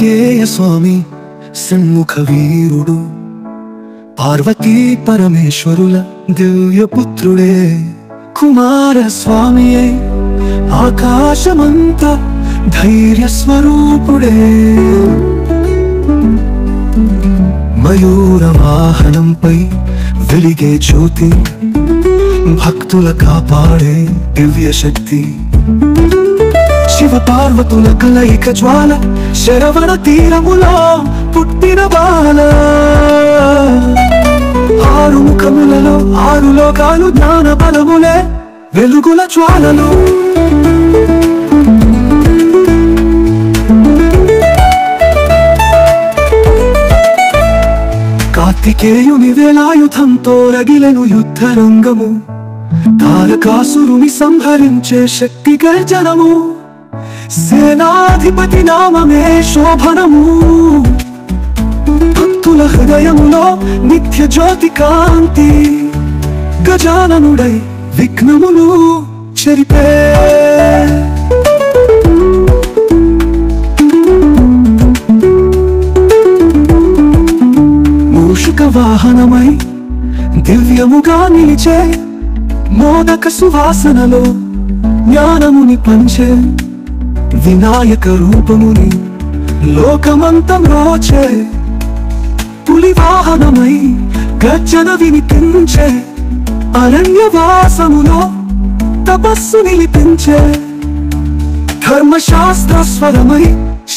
కార్తికేయ స్వామి షణ్ముఖ వీరుడు, పార్వతీ పరమేశ్వరుల దివ్య పుత్రుడే. కుమార స్వామియే ఆకాశమంత ధైర్య స్వరూపుడే. మయూర వాహనంపై వెలిగే జ్యోతి, భక్తుల కాపాడే దివ్య శక్తి. శివ పార్వతుల కలయిక జ్వాల, శరవణ తీరములో పుట్టిన బాల. ఆరు ముఖములలో ఆరు లోకాలు, జ్ఞాన బలములే వెలుగుల జ్వాలలు. కార్తికేయుని వేలాయుధంతో రగిలెను యుద్ధరంగము, తారకాసురుని సంహరించే శక్తి గర్జనము. సేనాధిపతి నామమే శోభనము, భక్తుల హృదయములో నిత్య జ్యోతి కాంతి. గజాననుడై విఘ్నములు చెరిపే, మూషిక వాహనమై దివ్యముగా నిలిచే, మోదక సువాసనలో జ్ఞానముని పంచే. వినాయక రూపముని లోకమంతం రోచే, పులి వాహనమై గర్జన వినిపించే. అరణ్యవాసములో తపస్సు నిలిపించే, ధర్మశాస్త్ర స్వరమై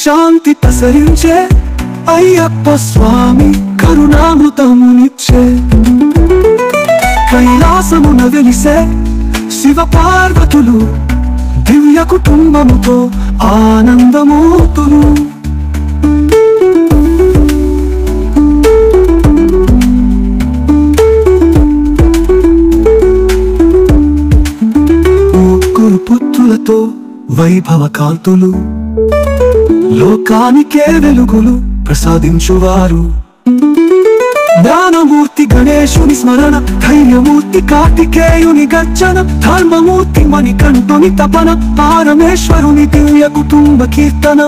శాంతి ప్రసరించే. అయ్యప్ప స్వామి కరుణామృతమునిచ్చే, కైలాసమున వెలిసే శివ పార్వతులు దివ్య కుటుంబముతో ఆనందమూతులు. ముగ్గురు పుత్రులతో వైభవ కాంతులు, లోకానికే వెలుగులు ప్రసాదించువారు. జ్ఞానమూర్తి గణేశుని స్మరణ, ధైర్యమూర్తి కార్తికేయుని గర్జన. ధర్మమూర్తి మణికంఠుని తపన, పరమేశ్వరుని దివ్య కుటుంబ కీర్తన.